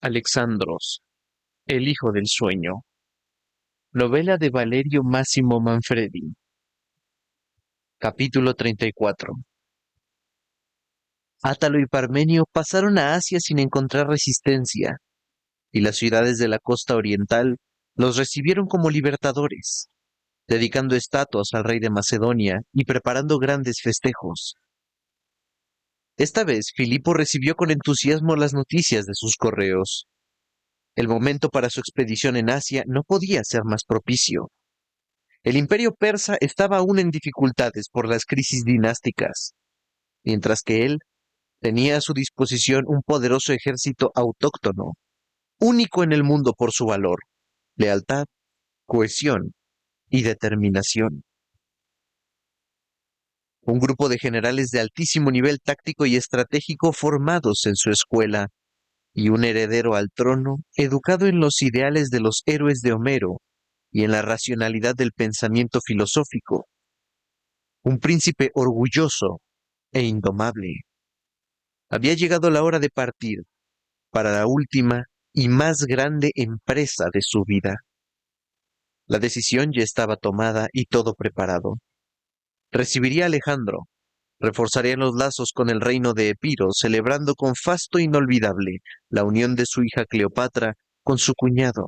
Alexandros, el hijo del sueño. Novela de Valerio Massimo Manfredi. Capítulo 34. Átalo y Parmenio pasaron a Asia sin encontrar resistencia, y las ciudades de la costa oriental los recibieron como libertadores, dedicando estatuas al rey de Macedonia y preparando grandes festejos. Esta vez Filipo recibió con entusiasmo las noticias de sus correos. El momento para su expedición en Asia no podía ser más propicio. El imperio persa estaba aún en dificultades por las crisis dinásticas, mientras que él tenía a su disposición un poderoso ejército autóctono, único en el mundo por su valor, lealtad, cohesión y determinación. Un grupo de generales de altísimo nivel táctico y estratégico formados en su escuela, y un heredero al trono educado en los ideales de los héroes de Homero y en la racionalidad del pensamiento filosófico. Un príncipe orgulloso e indomable. Había llegado la hora de partir para la última y más grande empresa de su vida. La decisión ya estaba tomada y todo preparado. Recibiría a Alejandro, reforzaría los lazos con el reino de Epiro, celebrando con fasto inolvidable la unión de su hija Cleopatra con su cuñado,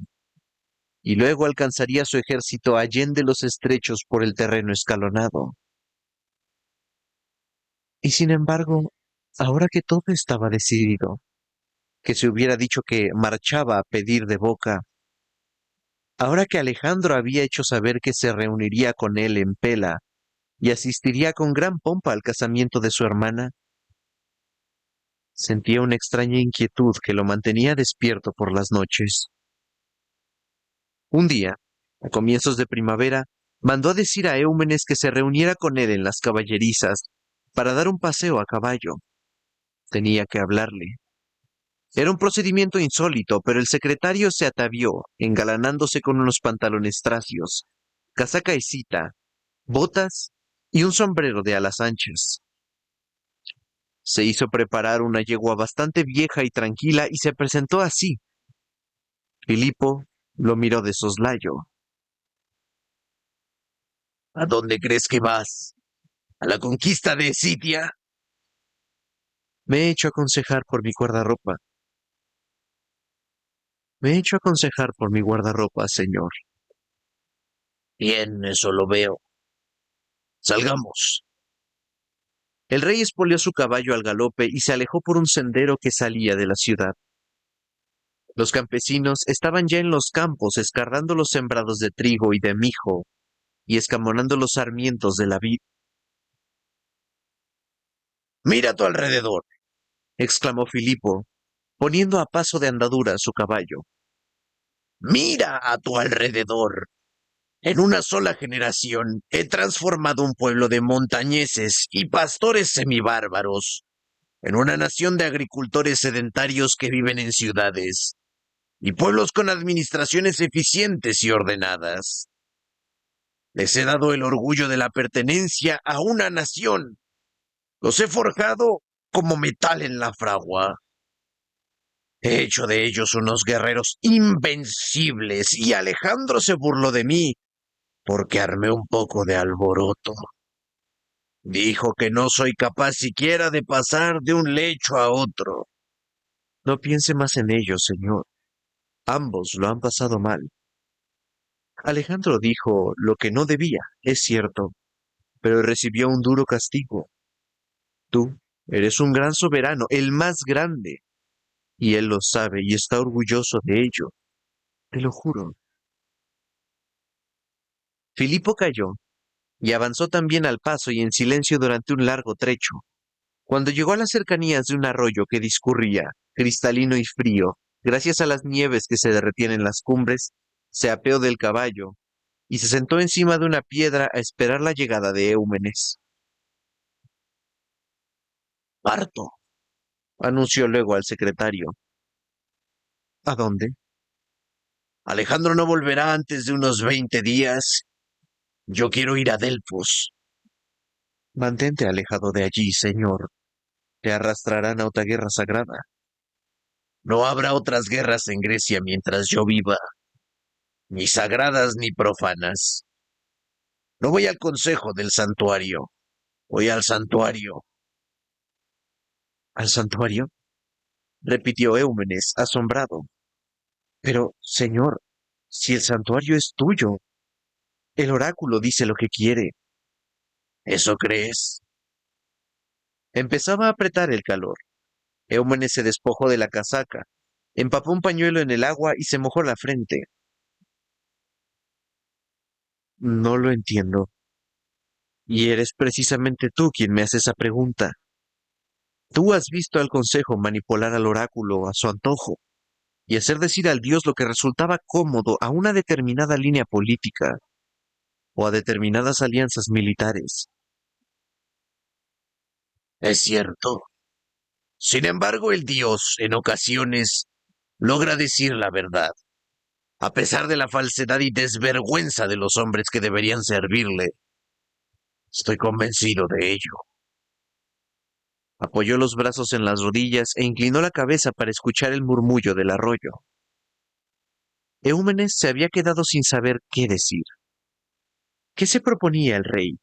y luego alcanzaría su ejército allende los estrechos por el terreno escalonado. Y sin embargo, ahora que todo estaba decidido, que se hubiera dicho que marchaba a pedir de boca, ahora que Alejandro había hecho saber que se reuniría con él en Pela y asistiría con gran pompa al casamiento de su hermana, sentía una extraña inquietud que lo mantenía despierto por las noches. Un día, a comienzos de primavera, mandó a decir a Éumenes que se reuniera con él en las caballerizas para dar un paseo a caballo. Tenía que hablarle. Era un procedimiento insólito, pero el secretario se atavió, engalanándose con unos pantalones tracios, casaca escita, botas y un sombrero de alas anchas. Se hizo preparar una yegua bastante vieja y tranquila y se presentó así. Filipo lo miró de soslayo. ¿A dónde crees que vas? ¿A la conquista de Escitia? Me he hecho aconsejar por mi guardarropa. Me he hecho aconsejar por mi guardarropa, señor. Bien, eso lo veo. Salgamos. El rey espoleó su caballo al galope y se alejó por un sendero que salía de la ciudad. Los campesinos estaban ya en los campos escardando los sembrados de trigo y de mijo y escamonando los sarmientos de la vid. Mira a tu alrededor, exclamó Filipo, poniendo a paso de andadura a su caballo. Mira a tu alrededor. En una sola generación he transformado un pueblo de montañeses y pastores semibárbaros en una nación de agricultores sedentarios que viven en ciudades y pueblos con administraciones eficientes y ordenadas. Les he dado el orgullo de la pertenencia a una nación. Los he forjado como metal en la fragua. He hecho de ellos unos guerreros invencibles y Alejandro se burló de mí porque armé un poco de alboroto. Dijo que no soy capaz siquiera de pasar de un lecho a otro. No piense más en ello, señor. Ambos lo han pasado mal. Alejandro dijo lo que no debía, es cierto, pero recibió un duro castigo. Tú eres un gran soberano, el más grande, y él lo sabe y está orgulloso de ello, te lo juro. Filipo cayó y avanzó también al paso y en silencio durante un largo trecho. Cuando llegó a las cercanías de un arroyo que discurría, cristalino y frío, gracias a las nieves que se derretían en las cumbres, se apeó del caballo y se sentó encima de una piedra a esperar la llegada de Éumenes. Parto, anunció luego al secretario. ¿A dónde? Alejandro no volverá antes de unos 20 días. Yo quiero ir a Delfos. Mantente alejado de allí, señor. Te arrastrarán a otra guerra sagrada. No habrá otras guerras en Grecia mientras yo viva, ni sagradas ni profanas. No voy al consejo del santuario, voy al santuario. ¿Al santuario? Repitió Eumenes, asombrado. Pero, señor, si el santuario es tuyo, el oráculo dice lo que quiere. ¿Eso crees? Empezaba a apretar el calor. Eumenes se despojó de la casaca, empapó un pañuelo en el agua y se mojó la frente. No lo entiendo. Y eres precisamente tú quien me hace esa pregunta. Tú has visto al consejo manipular al oráculo a su antojo y hacer decir al dios lo que resultaba cómodo a una determinada línea política o a determinadas alianzas militares. Es cierto. Sin embargo, el dios, en ocasiones, logra decir la verdad, a pesar de la falsedad y desvergüenza de los hombres que deberían servirle. Estoy convencido de ello. Apoyó los brazos en las rodillas e inclinó la cabeza para escuchar el murmullo del arroyo. Eumenes se había quedado sin saber qué decir. ¿Qué se proponía el rey?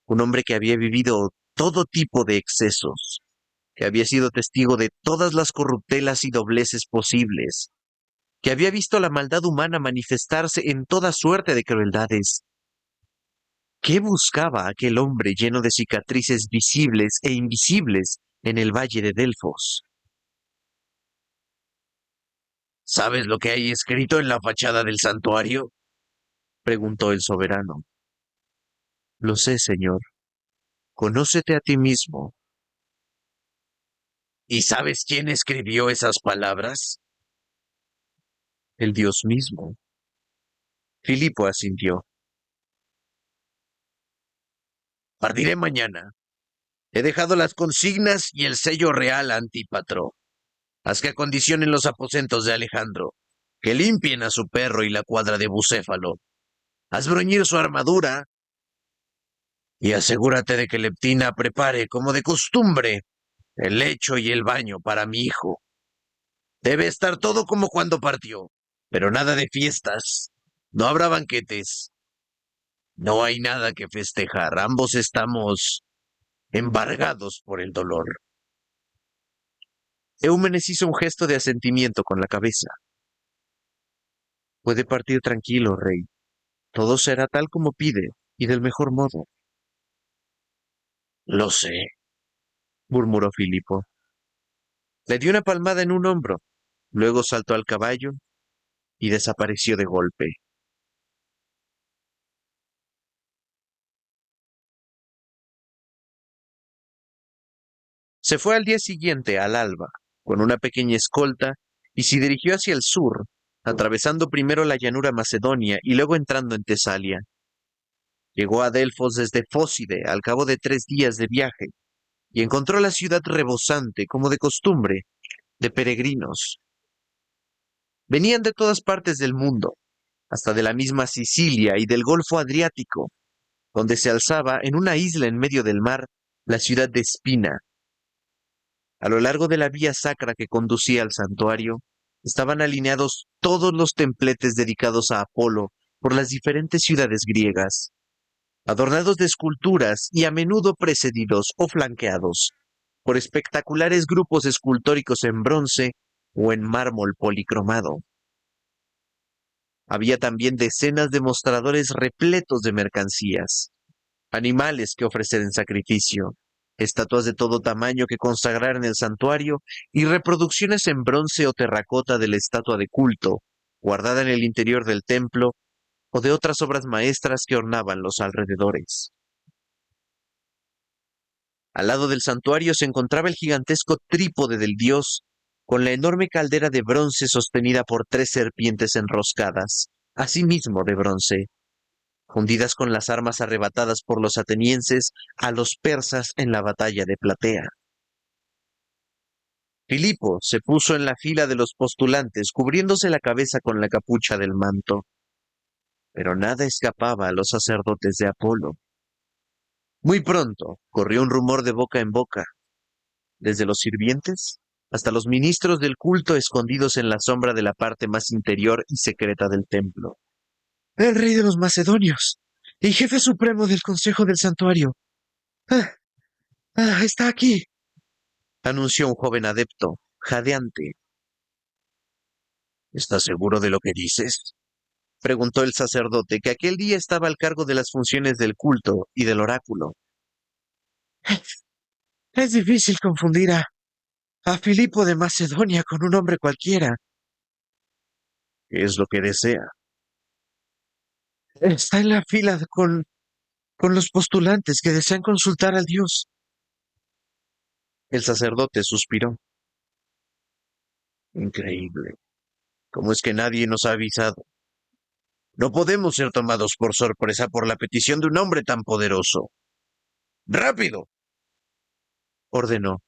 Un hombre que había vivido todo tipo de excesos, que había sido testigo de todas las corruptelas y dobleces posibles, que había visto la maldad humana manifestarse en toda suerte de crueldades. ¿Qué buscaba aquel hombre lleno de cicatrices visibles e invisibles en el valle de Delfos? ¿Sabes lo que hay escrito en la fachada del santuario? Preguntó el soberano. Lo sé, señor. Conócete a ti mismo. ¿Y sabes quién escribió esas palabras? El dios mismo. Filipo asintió. Partiré mañana. He dejado las consignas y el sello real a Antípatro. Haz que acondicionen los aposentos de Alejandro, que limpien a su perro y la cuadra de Bucéfalo. Haz bruñir su armadura y asegúrate de que Leptina prepare, como de costumbre, el lecho y el baño para mi hijo. Debe estar todo como cuando partió, pero nada de fiestas. No habrá banquetes. No hay nada que festejar. Ambos estamos embargados por el dolor. Eumenes hizo un gesto de asentimiento con la cabeza. Puede partir tranquilo, rey. Todo será tal como pide, y del mejor modo. Lo sé, murmuró Filipo. Le dio una palmada en un hombro, luego saltó al caballo y desapareció de golpe. Se fue al día siguiente, al alba, con una pequeña escolta, y se dirigió hacia el sur, atravesando primero la llanura macedonia y luego entrando en Tesalia. Llegó a Delfos desde Fócide al cabo de 3 días de viaje, y encontró la ciudad rebosante, como de costumbre, de peregrinos. Venían de todas partes del mundo, hasta de la misma Sicilia y del Golfo Adriático, donde se alzaba, en una isla en medio del mar, la ciudad de Espina. A lo largo de la vía sacra que conducía al santuario, estaban alineados todos los templetes dedicados a Apolo por las diferentes ciudades griegas, adornados de esculturas y a menudo precedidos o flanqueados por espectaculares grupos escultóricos en bronce o en mármol policromado. Había también decenas de mostradores repletos de mercancías, animales que ofrecer en sacrificio, estatuas de todo tamaño que consagrar en el santuario y reproducciones en bronce o terracota de la estatua de culto, guardada en el interior del templo, o de otras obras maestras que ornaban los alrededores. Al lado del santuario se encontraba el gigantesco trípode del dios, con la enorme caldera de bronce sostenida por 3 serpientes enroscadas, asimismo de bronce, fundidas con las armas arrebatadas por los atenienses a los persas en la batalla de Platea. Filipo se puso en la fila de los postulantes, cubriéndose la cabeza con la capucha del manto. Pero nada escapaba a los sacerdotes de Apolo. Muy pronto corrió un rumor de boca en boca, desde los sirvientes hasta los ministros del culto escondidos en la sombra de la parte más interior y secreta del templo. El rey de los macedonios y jefe supremo del consejo del santuario. Ah, está aquí, anunció un joven adepto, jadeante. ¿Estás seguro de lo que dices? Preguntó el sacerdote, que aquel día estaba al cargo de las funciones del culto y del oráculo. Es difícil confundir a Filipo de Macedonia con un hombre cualquiera. ¿Qué es lo que desea? Está en la fila con los postulantes que desean consultar al Dios. El sacerdote suspiró. Increíble. ¿Cómo es que nadie nos ha avisado? No podemos ser tomados por sorpresa por la petición de un hombre tan poderoso. ¡Rápido! Ordenó.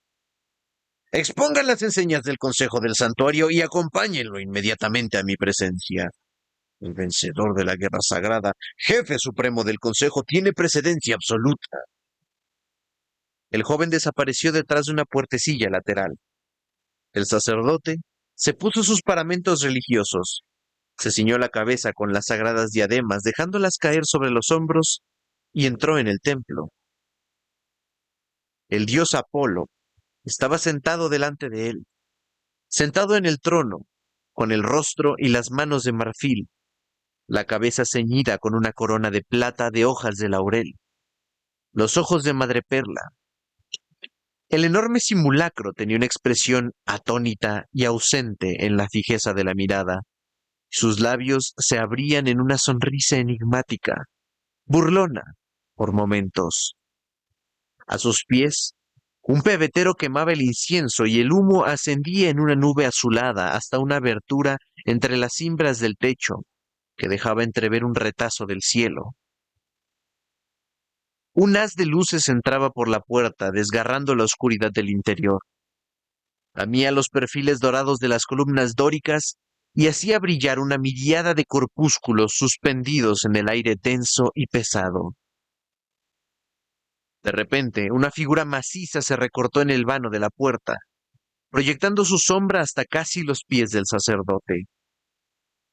Expongan las enseñas del Consejo del Santuario y acompáñenlo inmediatamente a mi presencia. El vencedor de la guerra sagrada, jefe supremo del Consejo, tiene precedencia absoluta. El joven desapareció detrás de una puertecilla lateral. El sacerdote se puso sus paramentos religiosos, se ciñó la cabeza con las sagradas diademas, dejándolas caer sobre los hombros, y entró en el templo. El dios Apolo estaba sentado delante de él, sentado en el trono, con el rostro y las manos de marfil, la cabeza ceñida con una corona de plata de hojas de laurel, los ojos de madreperla. El enorme simulacro tenía una expresión atónita y ausente en la fijeza de la mirada. Sus labios se abrían en una sonrisa enigmática, burlona, por momentos. A sus pies, un pebetero quemaba el incienso y el humo ascendía en una nube azulada hasta una abertura entre las cimbras del techo, que dejaba entrever un retazo del cielo. Un haz de luces entraba por la puerta, desgarrando la oscuridad del interior. Lamía los perfiles dorados de las columnas dóricas y hacía brillar una miriada de corpúsculos suspendidos en el aire tenso y pesado. De repente, una figura maciza se recortó en el vano de la puerta, proyectando su sombra hasta casi los pies del sacerdote.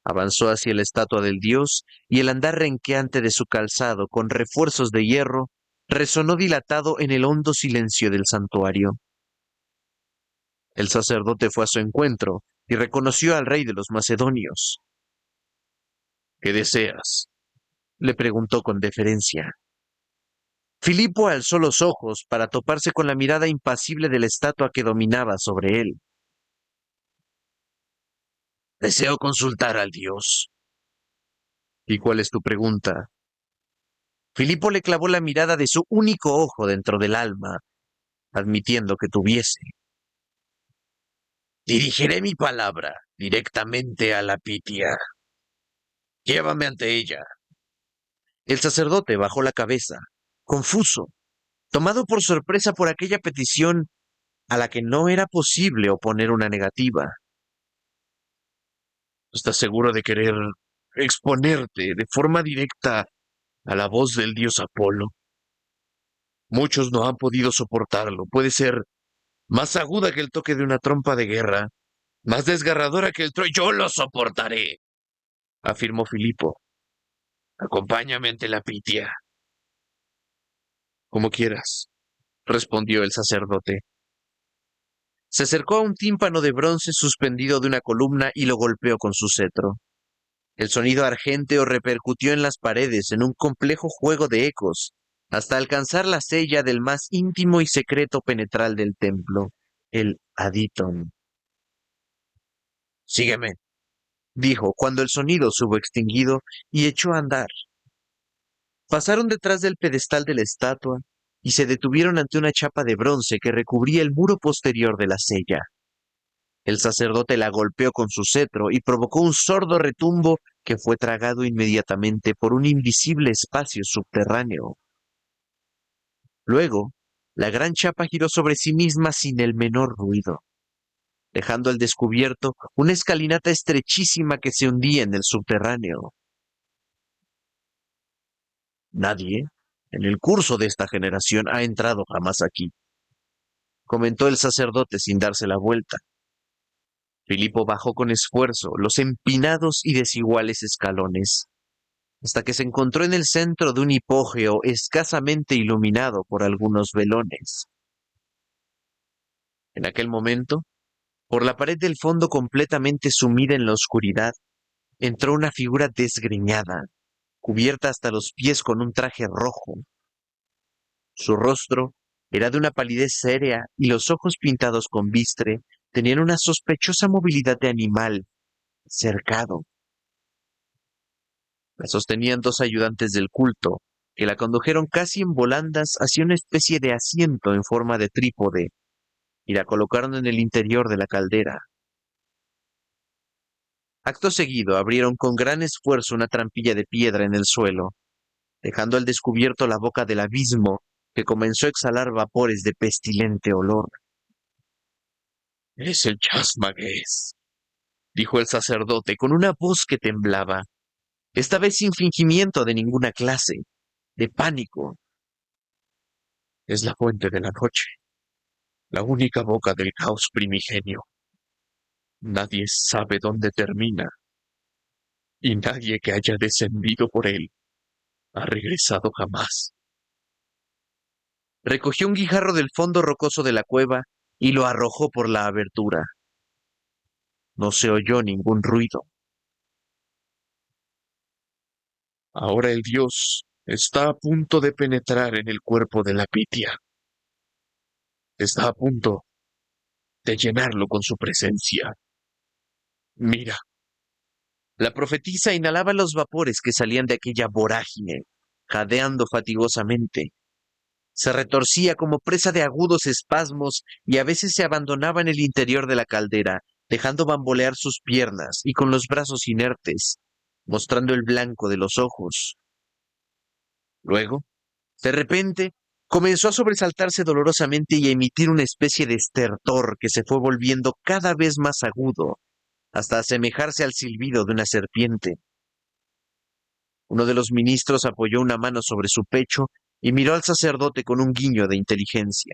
Avanzó hacia la estatua del dios y el andar renqueante de su calzado con refuerzos de hierro resonó dilatado en el hondo silencio del santuario. El sacerdote fue a su encuentro y reconoció al rey de los macedonios. ¿Qué deseas? Le preguntó con deferencia. Filipo alzó los ojos para toparse con la mirada impasible de la estatua que dominaba sobre él. Deseo consultar al dios. ¿Y cuál es tu pregunta? Filipo le clavó la mirada de su único ojo dentro del alma, admitiendo que tuviese. Dirigiré mi palabra directamente a la Pitia. Llévame ante ella. El sacerdote bajó la cabeza, confuso, tomado por sorpresa por aquella petición a la que no era posible oponer una negativa. ¿Estás seguro de querer exponerte de forma directa a la voz del dios Apolo? Muchos no han podido soportarlo. Puede ser más aguda que el toque de una trompa de guerra, más desgarradora que el trueno. Yo lo soportaré, afirmó Filipo. Acompáñame ante la Pitia. Como quieras, respondió el sacerdote. Se acercó a un tímpano de bronce suspendido de una columna y lo golpeó con su cetro. El sonido argénteo repercutió en las paredes en un complejo juego de ecos, hasta alcanzar la sella del más íntimo y secreto penetral del templo, el aditon. Sígueme, dijo cuando el sonido se hubo extinguido y echó a andar. Pasaron detrás del pedestal de la estatua y se detuvieron ante una chapa de bronce que recubría el muro posterior de la sella. El sacerdote la golpeó con su cetro y provocó un sordo retumbo que fue tragado inmediatamente por un invisible espacio subterráneo. Luego, la gran chapa giró sobre sí misma sin el menor ruido, dejando al descubierto una escalinata estrechísima que se hundía en el subterráneo. Nadie, en el curso de esta generación, ha entrado jamás aquí, comentó el sacerdote sin darse la vuelta. Filipo bajó con esfuerzo los empinados y desiguales escalones, hasta que se encontró en el centro de un hipogeo escasamente iluminado por algunos velones. En aquel momento, por la pared del fondo completamente sumida en la oscuridad, entró una figura desgreñada, cubierta hasta los pies con un traje rojo. Su rostro era de una palidez sérea y los ojos pintados con bistre tenían una sospechosa movilidad de animal cercado. La sostenían dos ayudantes del culto, que la condujeron casi en volandas hacia una especie de asiento en forma de trípode y la colocaron en el interior de la caldera. Acto seguido abrieron con gran esfuerzo una trampilla de piedra en el suelo, dejando al descubierto la boca del abismo que comenzó a exhalar vapores de pestilente olor. Es el Chasmagués, dijo el sacerdote con una voz que temblaba, esta vez sin fingimiento de ninguna clase, de pánico. Es la fuente de la noche, la única boca del caos primigenio. Nadie sabe dónde termina, y nadie que haya descendido por él ha regresado jamás. Recogió un guijarro del fondo rocoso de la cueva y lo arrojó por la abertura. No se oyó ningún ruido. Ahora el dios está a punto de penetrar en el cuerpo de la Pitia. Está a punto de llenarlo con su presencia. Mira. La profetisa inhalaba los vapores que salían de aquella vorágine, jadeando fatigosamente. Se retorcía como presa de agudos espasmos y a veces se abandonaba en el interior de la caldera, dejando bambolear sus piernas y con los brazos inertes, mostrando el blanco de los ojos. Luego, de repente, comenzó a sobresaltarse dolorosamente y a emitir una especie de estertor que se fue volviendo cada vez más agudo, hasta asemejarse al silbido de una serpiente. Uno de los ministros apoyó una mano sobre su pecho y miró al sacerdote con un guiño de inteligencia.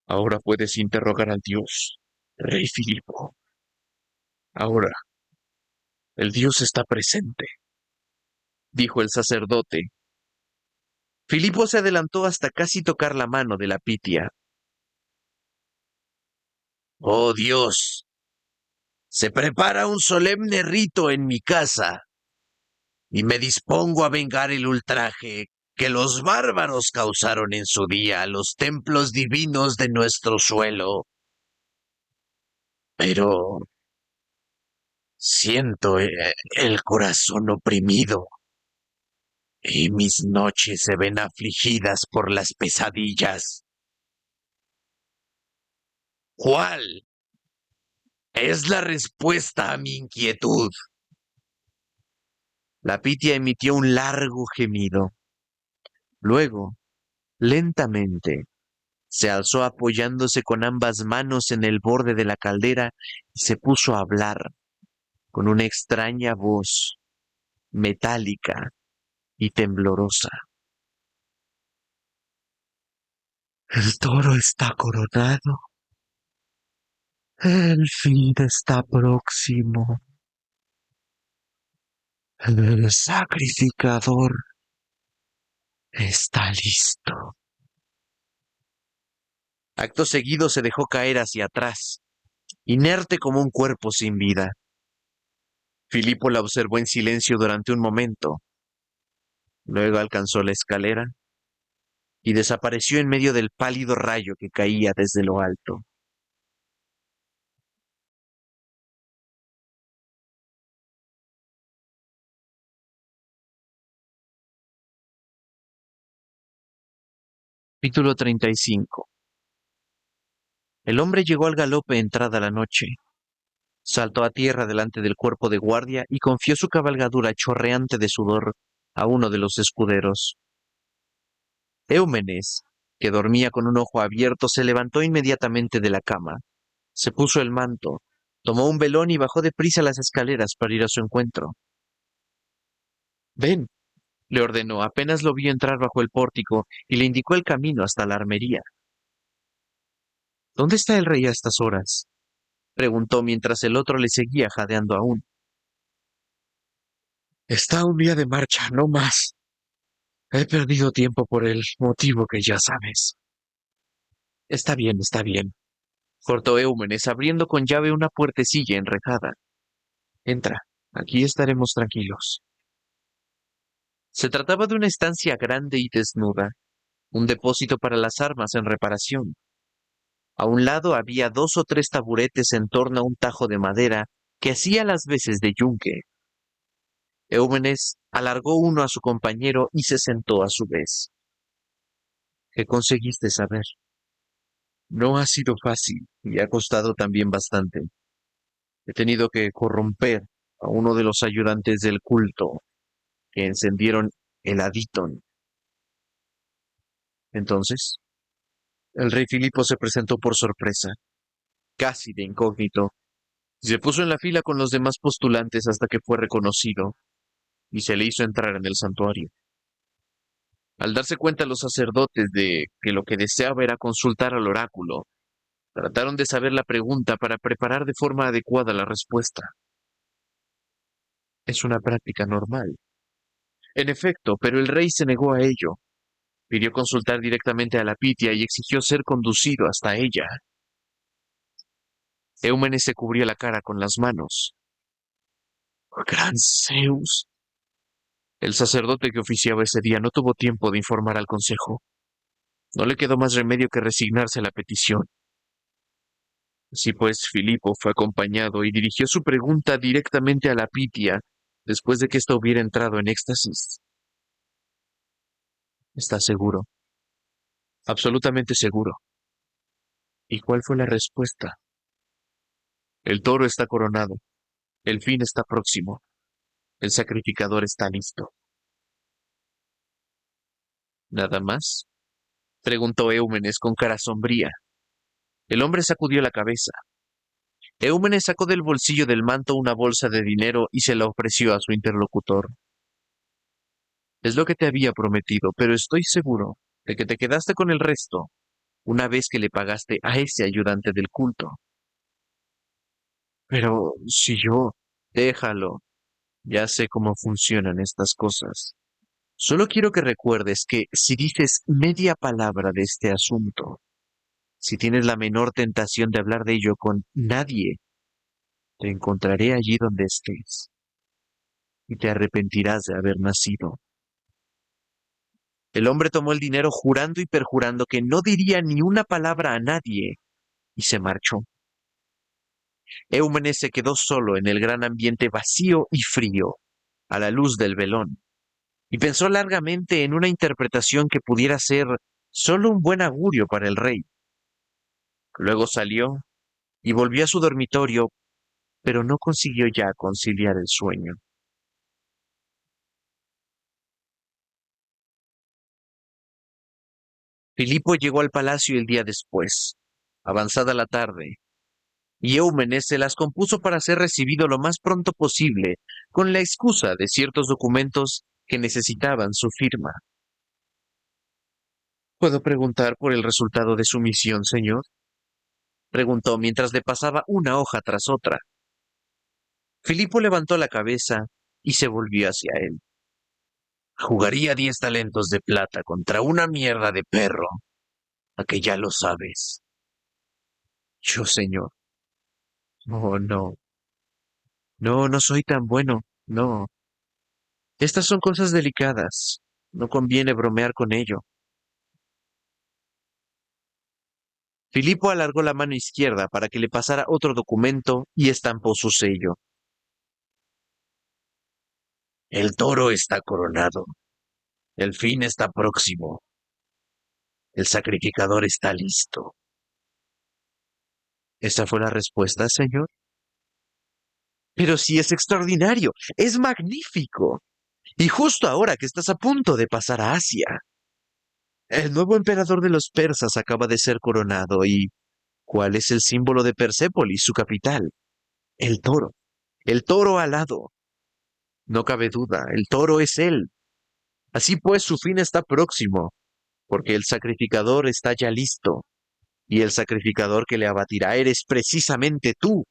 Ahora puedes interrogar al dios, rey Filipo. Ahora, el dios está presente, dijo el sacerdote. Filipo se adelantó hasta casi tocar la mano de la Pitia. Oh Dios, se prepara un solemne rito en mi casa y me dispongo a vengar el ultraje que los bárbaros causaron en su día a los templos divinos de nuestro suelo. Pero siento el corazón oprimido y mis noches se ven afligidas por las pesadillas. ¿Cuál es la respuesta a mi inquietud? La Pitia emitió un largo gemido. Luego, lentamente, se alzó apoyándose con ambas manos en el borde de la caldera y se puso a hablar con una extraña voz, metálica y temblorosa. El toro está coronado. El fin está próximo. El sacrificador está listo. Acto seguido se dejó caer hacia atrás, inerte como un cuerpo sin vida. Filipo la observó en silencio durante un momento. Luego alcanzó la escalera y desapareció en medio del pálido rayo que caía desde lo alto. Capítulo 35. El hombre llegó al galope entrada la noche. Saltó a tierra delante del cuerpo de guardia y confió su cabalgadura chorreante de sudor a uno de los escuderos. Eumenes, que dormía con un ojo abierto, se levantó inmediatamente de la cama. Se puso el manto, tomó un velón y bajó deprisa las escaleras para ir a su encuentro. Ven, le ordenó apenas lo vio entrar bajo el pórtico y le indicó el camino hasta la armería. ¿Dónde está el rey a estas horas? Preguntó mientras el otro le seguía jadeando aún. Está un día de marcha, no más. He perdido tiempo por el motivo que ya sabes. Está bien, cortó Eumenes abriendo con llave una puertecilla enrejada. Entra, aquí estaremos tranquilos. Se trataba de una estancia grande y desnuda, un depósito para las armas en reparación. A un lado había 2 o 3 taburetes en torno a un tajo de madera que hacía las veces de yunque. Eumenes alargó uno a su compañero y se sentó a su vez. ¿Qué conseguiste saber? No ha sido fácil y ha costado también bastante. He tenido que corromper a uno de los ayudantes del culto que encendieron el Aditon. Entonces, el rey Filipo se presentó por sorpresa, casi de incógnito, y se puso en la fila con los demás postulantes hasta que fue reconocido y se le hizo entrar en el santuario. Al darse cuenta los sacerdotes de que lo que deseaba era consultar al oráculo, trataron de saber la pregunta para preparar de forma adecuada la respuesta. Es una práctica normal. En efecto, pero el rey se negó a ello. Pidió consultar directamente a la Pitia y exigió ser conducido hasta ella. Eumenes se cubrió la cara con las manos. ¡Gran Zeus! El sacerdote que oficiaba ese día no tuvo tiempo de informar al consejo. No le quedó más remedio que resignarse a la petición. Así pues, Filipo fue acompañado y dirigió su pregunta directamente a la Pitia después de que ésta hubiera entrado en éxtasis. ¿Estás seguro? Absolutamente seguro. ¿Y cuál fue la respuesta? El toro está coronado. El fin está próximo. El sacrificador está listo. ¿Nada más? Preguntó Eumenes con cara sombría. El hombre sacudió la cabeza. Eumenes sacó del bolsillo del manto una bolsa de dinero y se la ofreció a su interlocutor. Es lo que te había prometido, pero estoy seguro de que te quedaste con el resto una vez que le pagaste a ese ayudante del culto. Pero si yo... Déjalo. Ya sé cómo funcionan estas cosas. Solo quiero que recuerdes que si dices media palabra de este asunto, si tienes la menor tentación de hablar de ello con nadie, te encontraré allí donde estés y te arrepentirás de haber nacido. El hombre tomó el dinero jurando y perjurando que no diría ni una palabra a nadie y se marchó. Eumenes se quedó solo en el gran ambiente vacío y frío, a la luz del velón, y pensó largamente en una interpretación que pudiera ser solo un buen augurio para el rey. Luego salió y volvió a su dormitorio, pero no consiguió ya conciliar el sueño. Filipo llegó al palacio el día después, avanzada la tarde, y Eumenes se las compuso para ser recibido lo más pronto posible, con la excusa de ciertos documentos que necesitaban su firma. ¿Puedo preguntar por el resultado de su misión, señor? Preguntó mientras le pasaba una hoja tras otra. Filipo levantó la cabeza y se volvió hacia él. Jugaría 10 talentos de plata contra una mierda de perro, a que ya lo sabes. Yo, señor. Oh, no. No, no soy tan bueno. No. Estas son cosas delicadas. No conviene bromear con ello. Filipo alargó la mano izquierda para que le pasara otro documento y estampó su sello. El toro está coronado. El fin está próximo. El sacrificador está listo. ¿Esa fue la respuesta, señor? Pero sí es extraordinario, es magnífico. Y justo ahora que estás a punto de pasar a Asia. El nuevo emperador de los persas acaba de ser coronado y... ¿Cuál es el símbolo de Persépolis, su capital? El toro. El toro alado. No cabe duda, el toro es él. Así pues, su fin está próximo, porque el sacrificador está ya listo, y el sacrificador que le abatirá eres precisamente tú.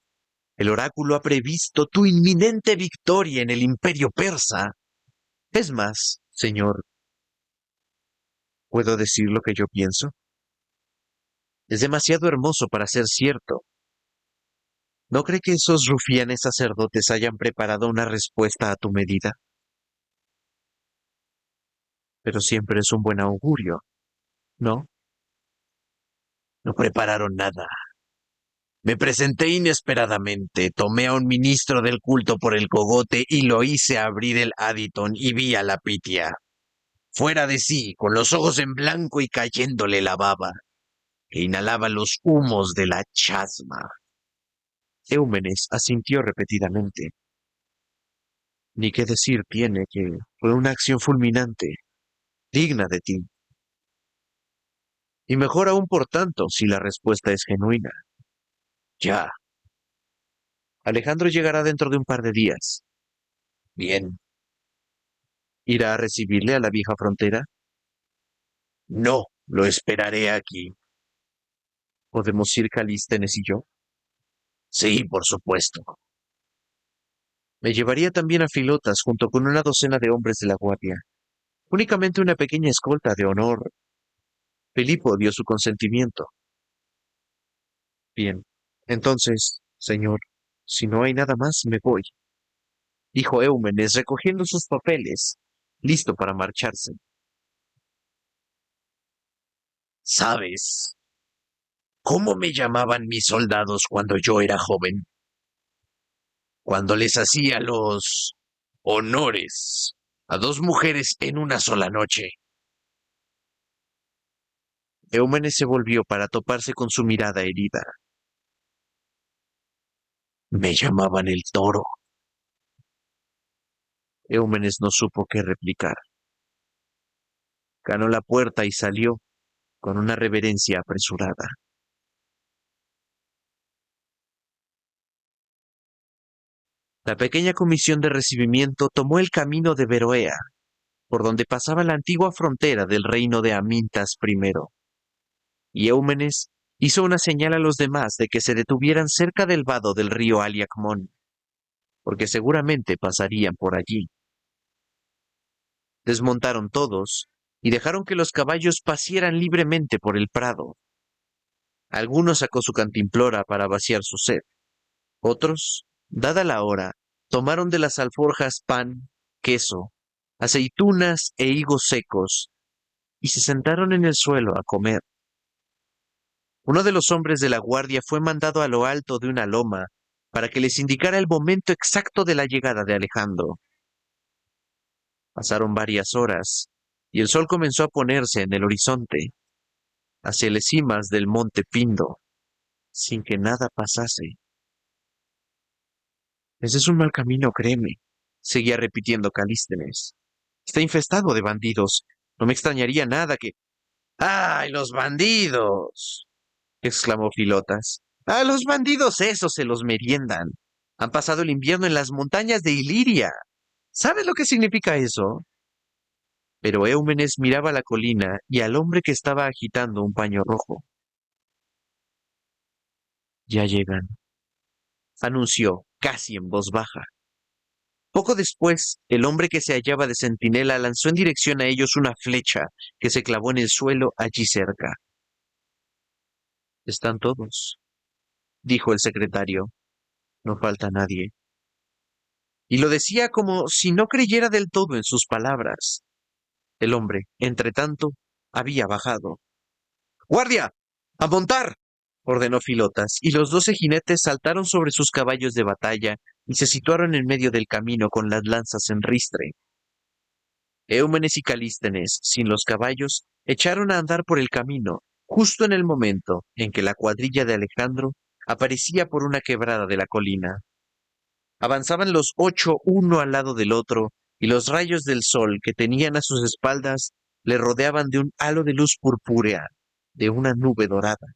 El oráculo ha previsto tu inminente victoria en el imperio persa. Es más, señor, ¿puedo decir lo que yo pienso? Es demasiado hermoso para ser cierto. ¿No cree que esos rufianes sacerdotes hayan preparado una respuesta a tu medida? Pero siempre es un buen augurio, ¿no? No prepararon nada. Me presenté inesperadamente, tomé a un ministro del culto por el cogote y lo hice abrir el Aditon y vi a la Pitia, fuera de sí, con los ojos en blanco y cayéndole la baba, que inhalaba los humos de la chasma. Eumenes asintió repetidamente. Ni qué decir tiene que fue una acción fulminante, digna de ti. Y mejor aún por tanto, si la respuesta es genuina. Ya. Alejandro llegará dentro de un par de días. Bien. ¿Irá a recibirle a la vieja frontera? No, lo esperaré aquí. ¿Podemos ir Calístenes y yo? Sí, por supuesto. Me llevaría también a Filotas junto con una docena de hombres de la guardia. Únicamente una pequeña escolta de honor. Filipo dio su consentimiento. Bien. Entonces, señor, si no hay nada más, me voy, dijo Eumenes recogiendo sus papeles, listo para marcharse. ¿Sabes cómo me llamaban mis soldados cuando yo era joven? Cuando les hacía los honores a dos mujeres en una sola noche. Eumenes se volvió para toparse con su mirada herida. Me llamaban el toro. Eumenes no supo qué replicar. Ganó la puerta y salió con una reverencia apresurada. La pequeña comisión de recibimiento tomó el camino de Beroea, por donde pasaba la antigua frontera del reino de Amintas I, y Eumenes hizo una señal a los demás de que se detuvieran cerca del vado del río Aliacmón, porque seguramente pasarían por allí. Desmontaron todos y dejaron que los caballos pasieran libremente por el prado. Algunos sacó su cantimplora para vaciar su sed. Otros, dada la hora, tomaron de las alforjas pan, queso, aceitunas e higos secos, y se sentaron en el suelo a comer. Uno de los hombres de la guardia fue mandado a lo alto de una loma para que les indicara el momento exacto de la llegada de Alejandro. Pasaron varias horas, y el sol comenzó a ponerse en el horizonte, hacia las cimas del monte Pindo, sin que nada pasase. Ese es un mal camino, créeme, seguía repitiendo Calístenes. Está infestado de bandidos. No me extrañaría nada que... ¡Ay, los bandidos! Exclamó Filotas. ¡A los bandidos esos se los meriendan! Han pasado el invierno en las montañas de Iliria. ¿Sabes lo que significa eso? Pero Eumenes miraba la colina y al hombre que estaba agitando un paño rojo. Ya llegan, anunció, casi en voz baja. Poco después, el hombre que se hallaba de centinela lanzó en dirección a ellos una flecha que se clavó en el suelo allí cerca. Están todos, dijo el secretario. No falta nadie. Y lo decía como si no creyera del todo en sus palabras. El hombre, entretanto, había bajado. ¡Guardia! ¡A montar! Ordenó Filotas, y los 12 jinetes saltaron sobre sus caballos de batalla y se situaron en medio del camino con las lanzas en ristre. Eumenes y Calístenes, sin los caballos, echaron a andar por el camino, justo en el momento en que la cuadrilla de Alejandro aparecía por una quebrada de la colina. Avanzaban los 8 uno al lado del otro, y los rayos del sol que tenían a sus espaldas le rodeaban de un halo de luz purpúrea, de una nube dorada.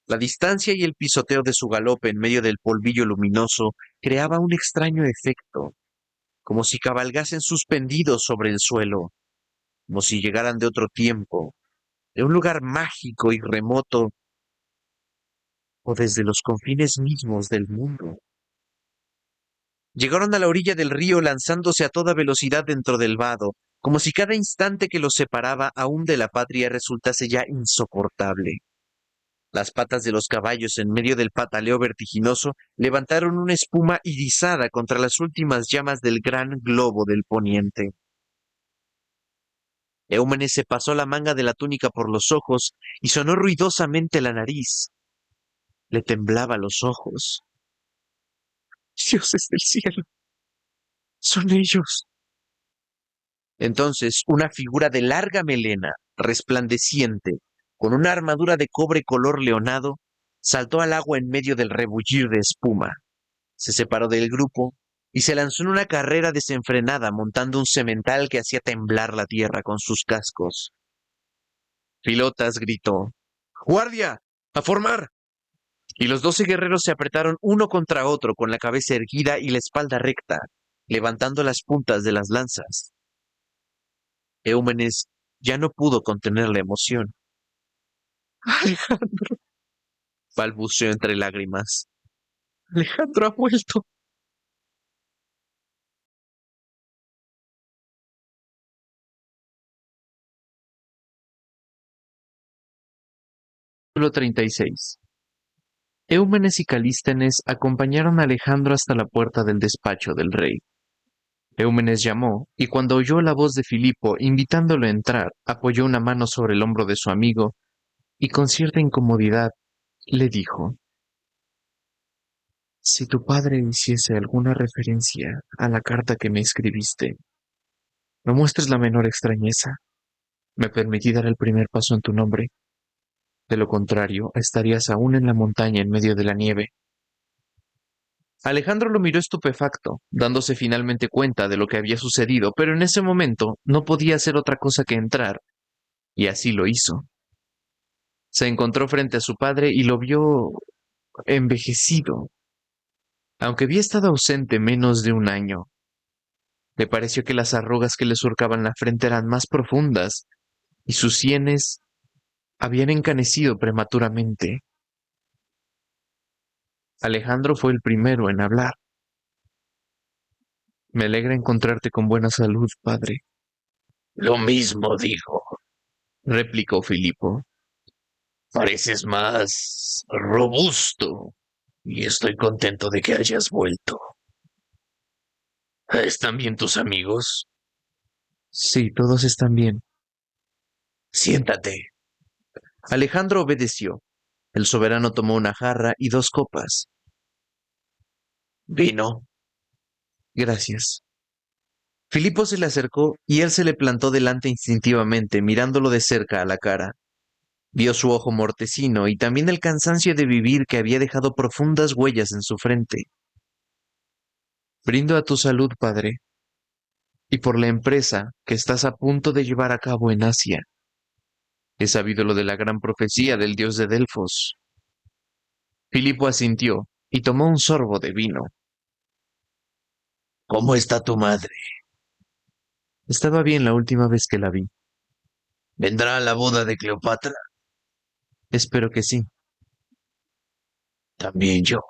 La distancia y el pisoteo de su galope en medio del polvillo luminoso creaba un extraño efecto. como si cabalgasen suspendidos sobre el suelo, como si llegaran de otro tiempo, de un lugar mágico y remoto, o desde los confines mismos del mundo. Llegaron a la orilla del río lanzándose a toda velocidad dentro del vado, como si cada instante que los separaba aún de la patria resultase ya insoportable. Las patas de los caballos en medio del pataleo vertiginoso levantaron una espuma irisada contra las últimas llamas del gran globo del poniente. Eumenes se pasó la manga de la túnica por los ojos y sonó ruidosamente la nariz. Le temblaba los ojos. Dioses del cielo, son ellos. Entonces, una figura de larga melena, resplandeciente, con una armadura de cobre color leonado, saltó al agua en medio del rebullir de espuma. Se separó del grupo y se lanzó en una carrera desenfrenada montando un semental que hacía temblar la tierra con sus cascos. Pilotas gritó: ¡Guardia! ¡A formar! Y los 12 guerreros se apretaron uno contra otro con la cabeza erguida y la espalda recta, levantando las puntas de las lanzas. Eumenes ya no pudo contener la emoción. Alejandro, balbuceó entre lágrimas. Alejandro ha vuelto. Capítulo 36. Eumenes y Calístenes acompañaron a Alejandro hasta la puerta del despacho del rey. Eumenes llamó, y cuando oyó la voz de Filipo invitándolo a entrar, apoyó una mano sobre el hombro de su amigo, y con cierta incomodidad le dijo: Si tu padre hiciese alguna referencia a la carta que me escribiste, no muestres la menor extrañeza. Me permití dar el primer paso en tu nombre. De lo contrario, estarías aún en la montaña en medio de la nieve. Alejandro lo miró estupefacto, dándose finalmente cuenta de lo que había sucedido, pero en ese momento no podía hacer otra cosa que entrar, y así lo hizo. Se encontró frente a su padre y lo vio envejecido. Aunque había estado ausente menos de un año, le pareció que las arrugas que le surcaban la frente eran más profundas, y sus sienes habían encanecido prematuramente. Alejandro fue el primero en hablar. Me alegra encontrarte con buena salud, padre. Lo mismo digo, replicó Filipo. Pareces más robusto y estoy contento de que hayas vuelto. ¿Están bien tus amigos? Sí, todos están bien. Siéntate. Alejandro obedeció. El soberano tomó una jarra y 2 copas. Vino. Gracias. Filipo se le acercó y él se le plantó delante instintivamente, mirándolo de cerca a la cara. Vio su ojo mortecino y también el cansancio de vivir que había dejado profundas huellas en su frente. Brindo a tu salud, padre, y por la empresa que estás a punto de llevar a cabo en Asia. He sabido lo de la gran profecía del dios de Delfos. Filipo asintió y tomó un sorbo de vino. ¿Cómo está tu madre? Estaba bien la última vez que la vi. ¿Vendrá a la boda de Cleopatra? Espero que sí. También yo.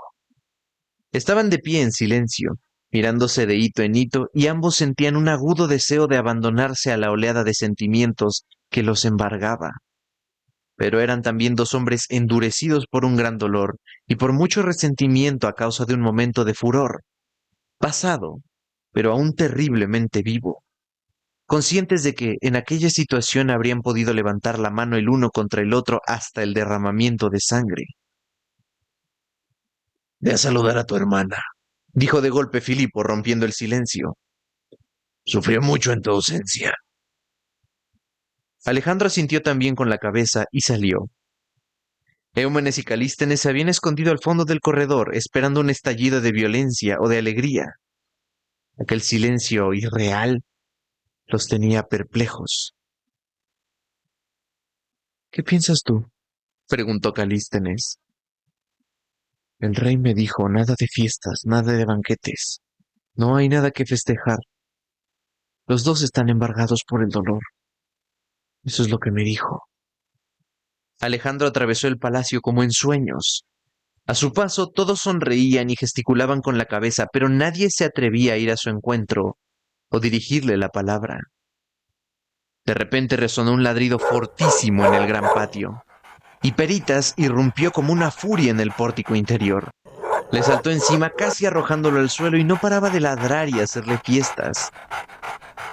Estaban de pie en silencio, mirándose de hito en hito, y ambos sentían un agudo deseo de abandonarse a la oleada de sentimientos que los embargaba. Pero eran también 2 hombres endurecidos por un gran dolor y por mucho resentimiento a causa de un momento de furor, pasado, pero aún terriblemente vivo, conscientes de que en aquella situación habrían podido levantar la mano el uno contra el otro hasta el derramamiento de sangre. Ve a saludar a tu hermana, dijo de golpe Filipo, rompiendo el silencio. Sufrió mucho en tu ausencia. Alejandro asintió también con la cabeza y salió. Eumenes y Calístenes se habían escondido al fondo del corredor, esperando un estallido de violencia o de alegría. Aquel silencio irreal los tenía perplejos. ¿Qué piensas tú? Preguntó Calístenes. El rey me dijo nada de fiestas, nada de banquetes. No hay nada que festejar. Los dos están embargados por el dolor. Eso es lo que me dijo. Alejandro atravesó el palacio como en sueños. A su paso, todos sonreían y gesticulaban con la cabeza, pero nadie se atrevía a ir a su encuentro o dirigirle la palabra. De repente resonó un ladrido fortísimo en el gran patio, y Peritas irrumpió como una furia en el pórtico interior. Le saltó encima casi arrojándolo al suelo y no paraba de ladrar y hacerle fiestas.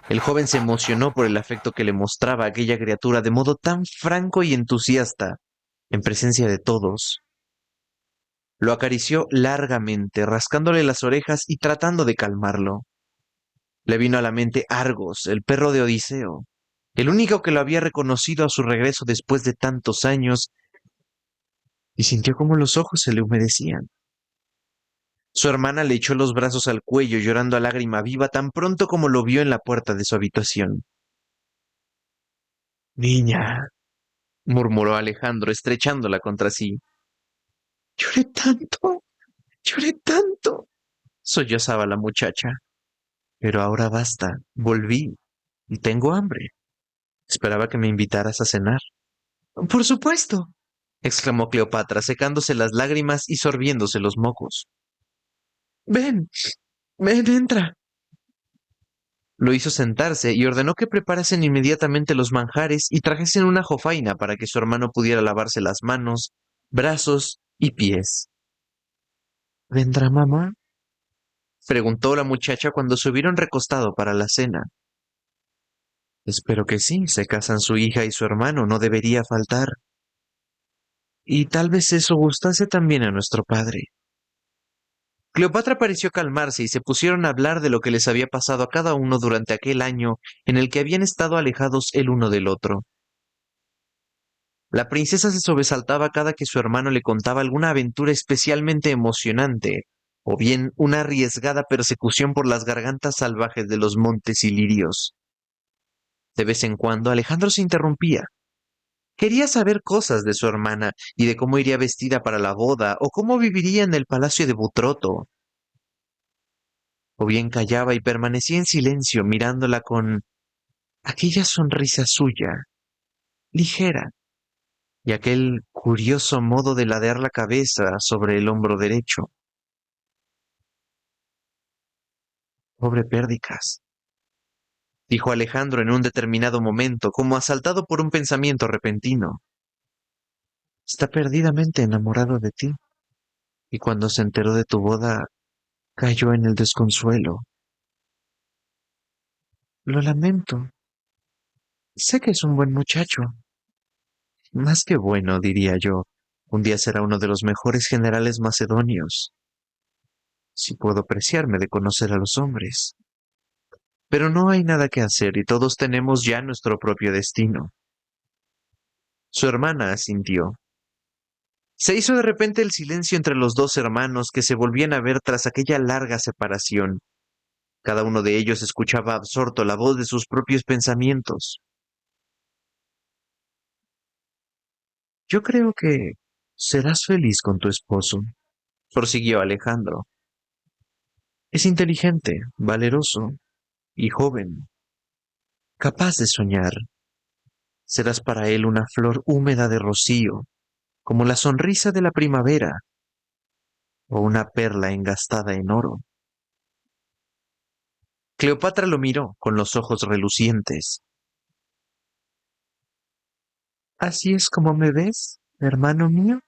El joven se emocionó por el afecto que le mostraba a aquella criatura de modo tan franco y entusiasta, en presencia de todos. Lo acarició largamente, rascándole las orejas y tratando de calmarlo. Le vino a la mente Argos, el perro de Odiseo, el único que lo había reconocido a su regreso después de tantos años, y sintió como los ojos se le humedecían. Su hermana le echó los brazos al cuello, llorando a lágrima viva tan pronto como lo vio en la puerta de su habitación. Niña, murmuró Alejandro, estrechándola contra sí. Lloré tanto, lloré tanto, sollozaba la muchacha. Pero ahora basta, volví, y tengo hambre. Esperaba que me invitaras a cenar. Por supuesto, exclamó Cleopatra, secándose las lágrimas y sorbiéndose los mocos. Ven, ven, entra. Lo hizo sentarse y ordenó que preparasen inmediatamente los manjares y trajesen una jofaina para que su hermano pudiera lavarse las manos, brazos y pies. ¿Vendrá mamá? Preguntó la muchacha cuando se hubieron recostado para la cena. Espero que sí, se casan su hija y su hermano, no debería faltar. Y tal vez eso gustase también a nuestro padre. Cleopatra pareció calmarse y se pusieron a hablar de lo que les había pasado a cada uno durante aquel año en el que habían estado alejados el uno del otro. La princesa se sobresaltaba cada que su hermano le contaba alguna aventura especialmente emocionante, o bien una arriesgada persecución por las gargantas salvajes de los montes ilirios. De vez en cuando Alejandro se interrumpía. Quería saber cosas de su hermana y de cómo iría vestida para la boda o cómo viviría en el palacio de Butroto. O bien callaba y permanecía en silencio mirándola con aquella sonrisa suya, ligera, y aquel curioso modo de ladear la cabeza sobre el hombro derecho. Pobre Perdicas, dijo Alejandro en un determinado momento, como asaltado por un pensamiento repentino. Está perdidamente enamorado de ti, y cuando se enteró de tu boda, cayó en el desconsuelo. Lo lamento. Sé que es un buen muchacho. Más que bueno, diría yo. Un día será uno de los mejores generales macedonios, si puedo preciarme de conocer a los hombres. Pero no hay nada que hacer y todos tenemos ya nuestro propio destino. Su hermana asintió. Se hizo de repente el silencio entre los dos hermanos que se volvían a ver tras aquella larga separación. Cada uno de ellos escuchaba absorto la voz de sus propios pensamientos. Yo creo que serás feliz con tu esposo, prosiguió Alejandro. Es inteligente, valeroso y joven, capaz de soñar. Serás para él una flor húmeda de rocío, como la sonrisa de la primavera, o una perla engastada en oro. Cleopatra lo miró con los ojos relucientes. ¿Así es como me ves, hermano mío?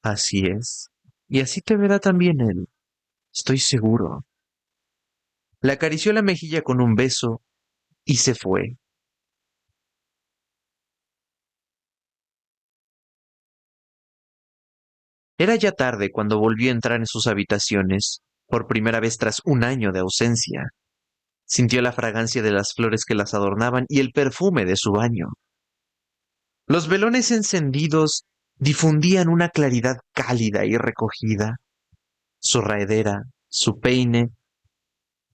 Así es. Y así te verá también él, estoy seguro. Le acarició la mejilla con un beso y se fue. Era ya tarde cuando volvió a entrar en sus habitaciones, por primera vez tras un año de ausencia. Sintió la fragancia de las flores que las adornaban y el perfume de su baño. Los velones encendidos difundían una claridad cálida y recogida. Su raedera, su peine,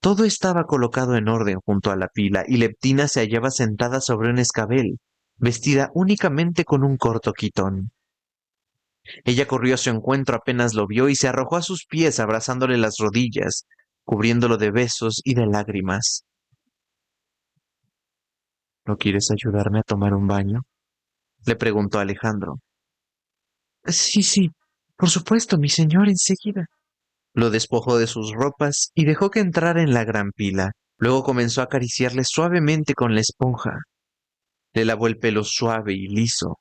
todo estaba colocado en orden junto a la pila y Leptina se hallaba sentada sobre un escabel, vestida únicamente con un corto quitón. Ella corrió a su encuentro apenas lo vio y se arrojó a sus pies abrazándole las rodillas, cubriéndolo de besos y de lágrimas. ¿No quieres ayudarme a tomar un baño? Le preguntó Alejandro. Sí, sí, por supuesto, mi señor, enseguida. Lo despojó de sus ropas y dejó que entrara en la gran pila. Luego comenzó a acariciarle suavemente con la esponja. Le lavó el pelo suave y liso,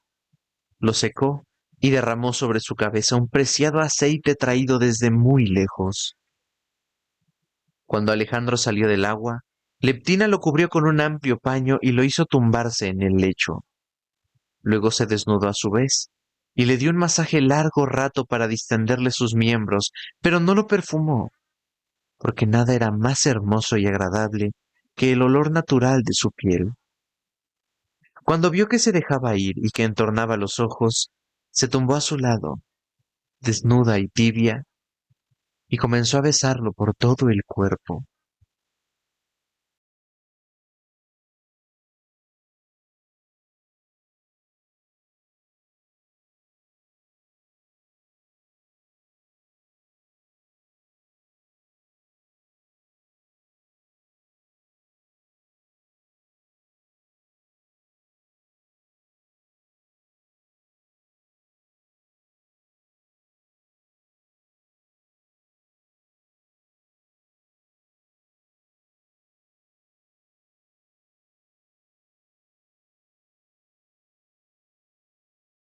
lo secó y derramó sobre su cabeza un preciado aceite traído desde muy lejos. Cuando Alejandro salió del agua, Leptina lo cubrió con un amplio paño y lo hizo tumbarse en el lecho. Luego se desnudó a su vez y le dio un masaje largo rato para distenderle sus miembros, pero no lo perfumó, porque nada era más hermoso y agradable que el olor natural de su piel. Cuando vio que se dejaba ir y que entornaba los ojos, se tumbó a su lado, desnuda y tibia, y comenzó a besarlo por todo el cuerpo.